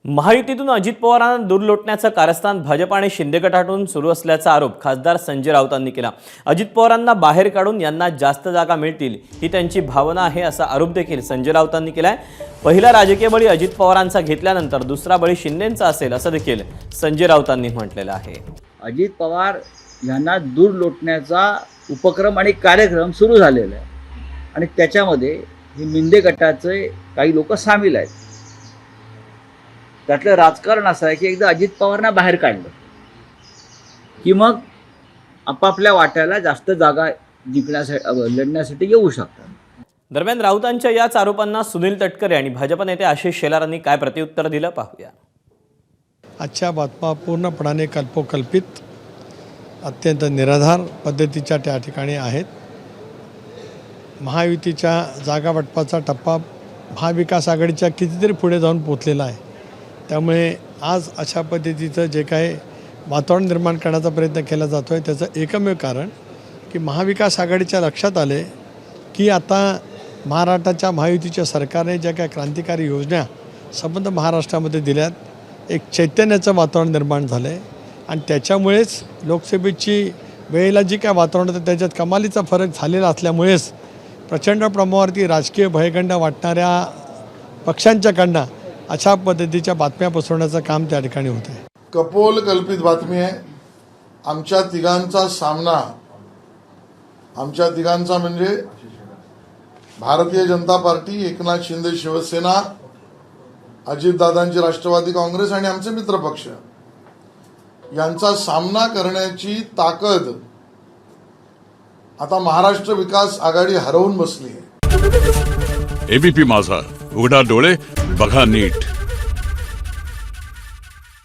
महायुतीतून अजित पवारांना दूर लोटण्याचं कारस्थान भाजप आणि शिंदे गटातून सुरू असल्याचा आरोप खासदार संजय राऊतांनी केला। अजित पवारांना बाहेर काढून यांना जास्त जागा मिळतील ही त्यांची भावना आहे असा आरोप देखील संजय राऊतांनी केलाय। पहिला राजकीय बळी अजित पवारांचा घेतल्यानंतर दुसरा बळी शिंदेंचा असेल असं देखील संजय राऊतांनी म्हटलेलं आहे। अजित पवार यांना दूर लोटण्याचा उपक्रम आणि कार्यक्रम सुरू झालेला आहे आणि त्याच्यामध्ये हे मिंदे गटाचे काही लोक सामील आहेत। त्यातलं राजकारण असं आहे की एकदा अजित पवारांना बाहेर काढलं की मग आपापल्या वाट्याला जास्त जागा जिंकण्यासाठी लढण्यासाठी येऊ शकतात। दरम्यान राऊतांच्या याच आरोपांना सुनील तटकरे आणि भाजप नेते आशिष शेलारांनी काय प्रत्युत्तर दिलं पाहूया। आजच्या बातम्या पूर्णपणाने कल्पोकल्पित अत्यंत निराधार पद्धतीच्या त्या ठिकाणी आहेत। महायुतीच्या जागा वाटपाचा टप्पा महाविकास आघाडीच्या कितीतरी पुढे जाऊन पोचलेला आहे। त्यामुळे आज अशा पद्धतीचं जे काही वातावरण निर्माण करण्याचा प्रयत्न केला जातो आहे त्याचं एकमेव कारण की महाविकास आघाडीच्या लक्षात आले की आता महाराष्ट्राच्या महायुतीच्या सरकारने ज्या काही क्रांतिकारी योजना संबंध महाराष्ट्रामध्ये दिल्यात, एक चैतन्याचं वातावरण निर्माण झालं आहे आणि त्याच्यामुळेच लोकसभेची वेळेला जी काय वातावरण होतं त्याच्यात कमालीचा फरक झालेला असल्यामुळेच प्रचंड प्रमाणावरती राजकीय भयगंड वाटणाऱ्या पक्षांच्याकडनं अशा पद्धतीच्या बातम्या पसरवण्याचं काम त्या ठिकाणी होत आहे। कपोल कल्पित बातमी आहे। आमच्या तिघांचा सामना, आमच्या तिघांचा म्हणजे भारतीय जनता पार्टी, एकनाथ शिंदे शिवसेना, अजितदादांची राष्ट्रवादी काँग्रेस आणि आमचे मित्रपक्ष यांचा सामना करण्याची ताकद आता महाराष्ट्र विकास आघाडी हरवून बसली आहे। एबीपी माझा, उघडा डोळे बघा नीट।